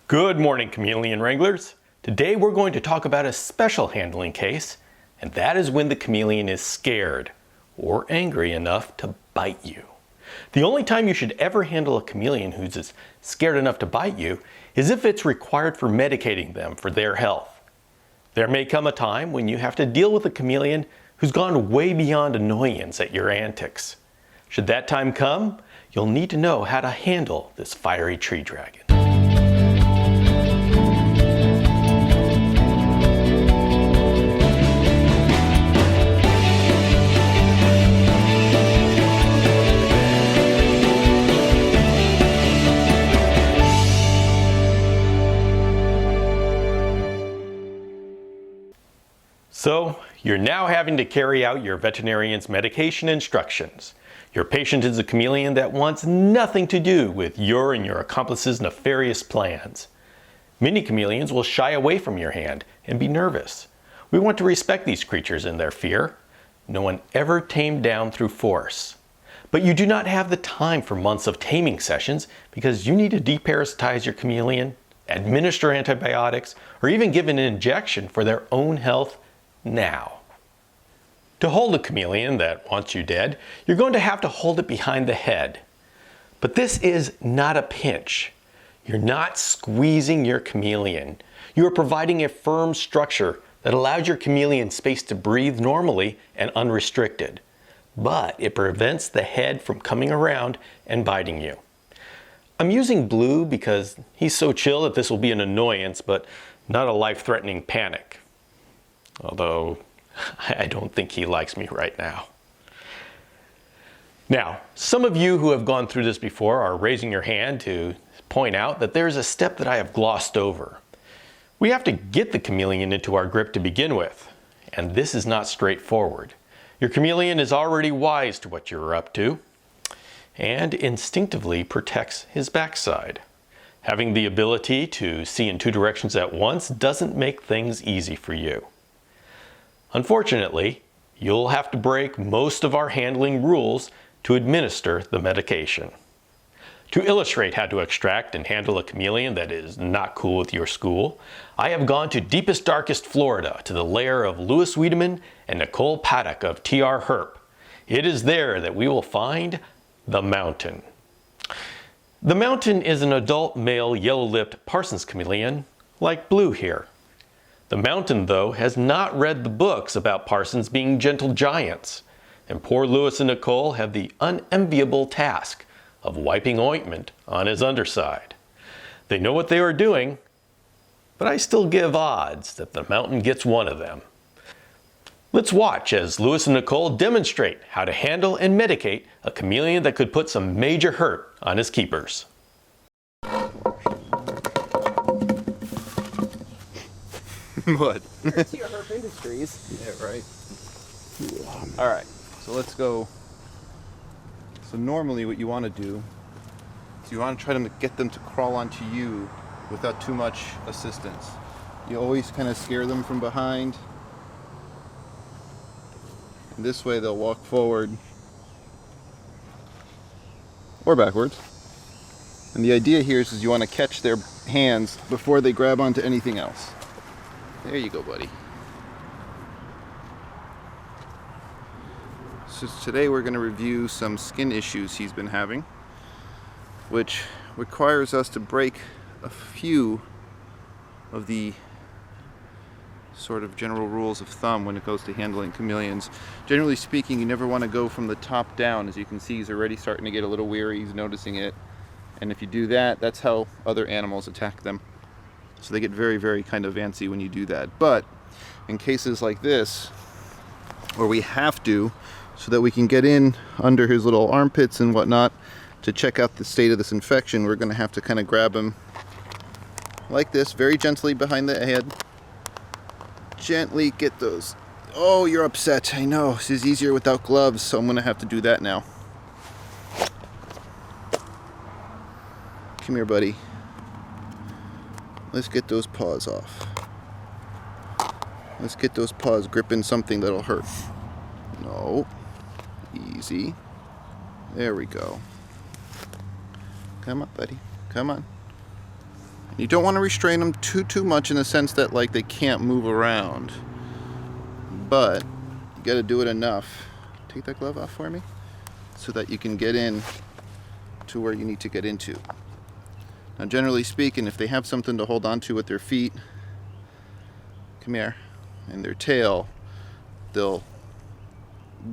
Good morning, chameleon wranglers. Today we're going to talk about a special handling case, and that is when the chameleon is scared or angry enough to bite you. The only time you should ever handle a chameleon who's scared enough to bite you is if it's required for medicating them for their health. There may come a time when you have to deal with a chameleon who's gone way beyond annoyance at your antics. Should that time come, you'll need to know how to handle this fiery tree dragon. So, you're now having to carry out your veterinarian's medication instructions. Your patient is a chameleon that wants nothing to do with your and your accomplice's nefarious plans. Many chameleons will shy away from your hand and be nervous. We want to respect these creatures in their fear. No one ever tamed down through force. But you do not have the time for months of taming sessions because you need to deparasitize your chameleon, administer antibiotics, or even give an injection for their own health now. To hold a chameleon that wants you dead, you're going to have to hold it behind the head. But this is not a pinch. You're not squeezing your chameleon. You are providing a firm structure that allows your chameleon space to breathe normally and unrestricted. But it prevents the head from coming around and biting you. I'm using Blue because he's so chill that this will be an annoyance, but not a life-threatening panic. Although, I don't think he likes me right now. Now, some of you who have gone through this before are raising your hand to point out that there's a step that I have glossed over. We have to get the chameleon into our grip to begin with, and this is not straightforward. Your chameleon is already wise to what you're up to, and instinctively protects his backside. Having the ability to see in two directions at once doesn't make things easy for you. Unfortunately, you'll have to break most of our handling rules to administer the medication. To illustrate how to extract and handle a chameleon that is not cool with your school, I have gone to deepest, darkest Florida to the lair of Wiedemann and Nicole Paddock of T.R.Herp. It is there that we will find the Mountain. The Mountain is an adult male yellow-lipped Parsons chameleon, like Blue here. The Mountain, though, has not read the books about Parsons being gentle giants, and poor Lewis and Nicole have the unenviable task of wiping ointment on his underside. They know what they are doing, but I still give odds that the Mountain gets one of them. Let's watch as Lewis and Nicole demonstrate how to handle and medicate a chameleon that could put some major hurt on his keepers. What? T.R.Herp Industries. Yeah, right. All right, so let's go. So normally what you want to do is you want to try to get them to crawl onto you without too much assistance. You always kind of scare them from behind. And this way they'll walk forward or backwards. And the idea here is you want to catch their hands before they grab onto anything else. There you go, buddy. So today we're going to review some skin issues he's been having, which requires us to break a few of the sort of general rules of thumb when it goes to handling chameleons. Generally speaking, you never want to go from the top down. As you can see, he's already starting to get a little weary. He's noticing it. And if you do that, that's how other animals attack them. So they get very, very kind of antsy when you do that. But in cases like this, where we have to, so that we can get in under his little armpits and whatnot to check out the state of this infection, we're going to have to kind of grab him like this, very gently behind the head. Gently get those. Oh, you're upset. I know. This is easier without gloves, so I'm going to have to do that now. Come here, buddy. Let's get those paws off. Let's get those paws gripping something that'll hurt. No. Easy. There we go. Come on, buddy. Come on. You don't want to restrain them too much in the sense that like they can't move around. But you got to do it enough. Take that glove off for me so that you can get in to where you need to get into. Now, generally speaking, if they have something to hold on to with their feet, come here, and their tail, they'll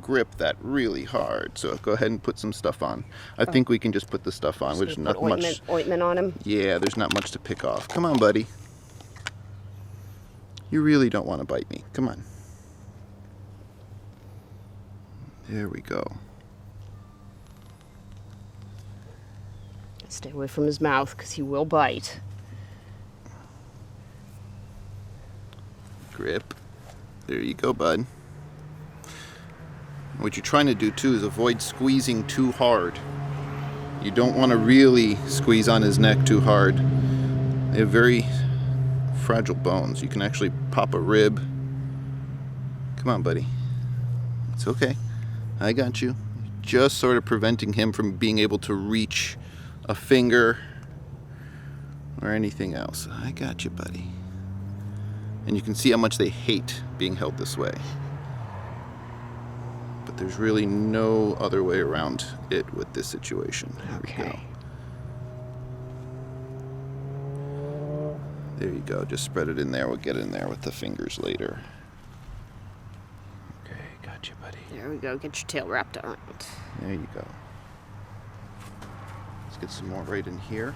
grip that really hard. So go ahead and put some stuff on. I think we can just put the stuff on. There's not much. Ointment on him? Yeah, there's not much to pick off. Come on, buddy. You really don't want to bite me. Come on. There we go. Stay away from his mouth because he will bite. Grip. There you go, bud. What you're trying to do too is avoid squeezing too hard. You don't want to really squeeze on his neck too hard. They have very fragile bones. You can actually pop a rib. Come on, buddy. It's okay. I got you. Just sort of preventing him from being able to reach a finger or anything else. I got you, buddy. And you can see how much they hate being held this way. But there's really no other way around it with this situation. Here we go. There you go. Just spread it in there. We'll get in there with the fingers later. Okay, got you, buddy. There we go. Get your tail wrapped around. There you go. Let's get some more right in here.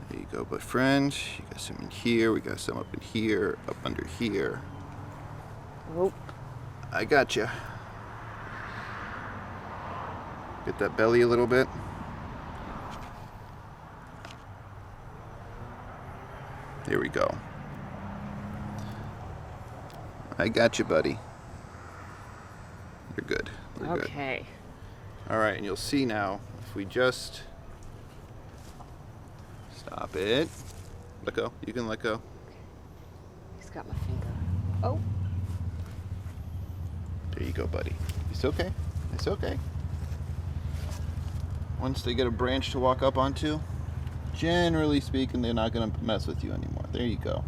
There you go, but friend. You got some in here. We got some up in here, up under here. Oh. I got you. Get that belly a little bit. There we go. I got you, buddy. You're good. We're good. Okay. All right, and you'll see now if we just stop it. Let go. You can let go. He's got my finger. Oh. There you go, buddy. It's okay. It's okay. Once they get a branch to walk up onto, generally speaking, they're not going to mess with you anymore. There you go.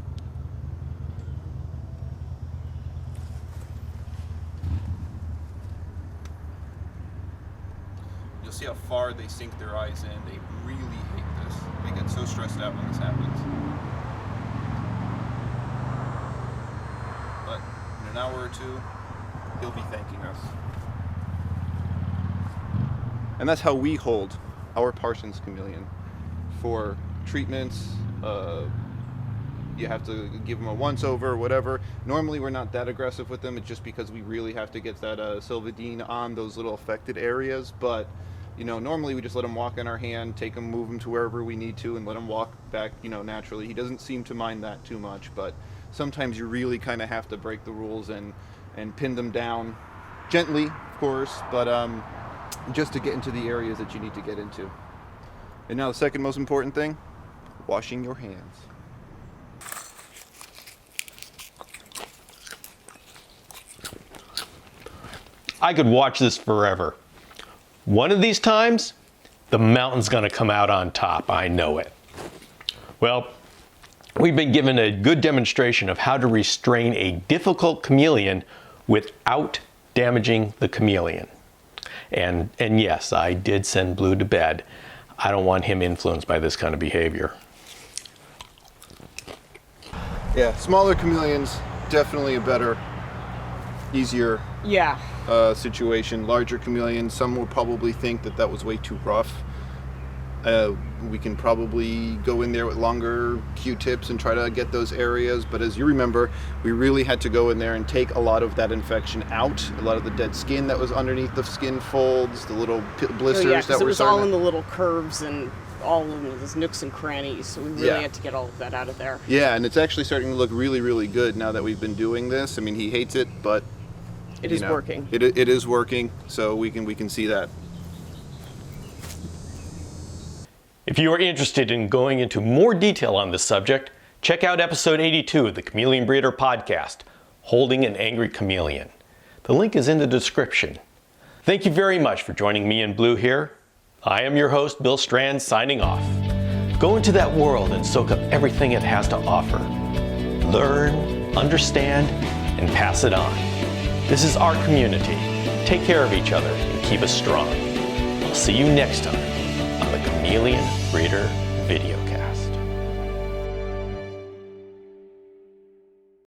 You'll see how far they sink their eyes in. They really hate this. They get so stressed out when this happens. But in an hour or two, he'll be thanking us. And that's how we hold our Parsons chameleon. For treatments, you have to give them a once-over or whatever. Normally we're not that aggressive with them. It's just because we really have to get that Silvadine on those little affected areas. But, you know, normally we just let him walk in our hand, take him, move him to wherever we need to, and let him walk back, you know, naturally. He doesn't seem to mind that too much, but sometimes you really kind of have to break the rules and pin them down gently, of course, but just to get into the areas that you need to get into. And now the second most important thing, washing your hands. I could watch this forever. One of these times, the mountain's gonna come out on top, I know it. Well, we've been given a good demonstration of how to restrain a difficult chameleon without damaging the chameleon. And yes, I did send Blue to bed. I don't want him influenced by this kind of behavior. Yeah, smaller chameleons, definitely a better, easier Yeah. situation. Larger chameleons, some will probably think that that was way too rough. We can probably go in there with longer Q-tips and try to get those areas, but as you remember, we really had to go in there and take a lot of that infection out, a lot of the dead skin that was underneath the skin folds, the little blisters Oh, yeah, 'cause that it were was all starting in the little curves and all of those nooks and crannies, so we really Yeah. had to get all of that out of there. Yeah, and it's actually starting to look really, really good now that we've been doing this. I mean, he hates it, but It is working. It is working, so we can see that. If you are interested in going into more detail on this subject, check out episode 82 of the Chameleon Breeder podcast, Holding an Angry Chameleon. The link is in the description. Thank you very much for joining me in blue here. I am your host, Bill Strand, signing off. Go into that world and soak up everything it has to offer. Learn, understand, and pass it on. This is our community. Take care of each other and keep us strong. I'll see you next time on the Chameleon Breeder Videocast.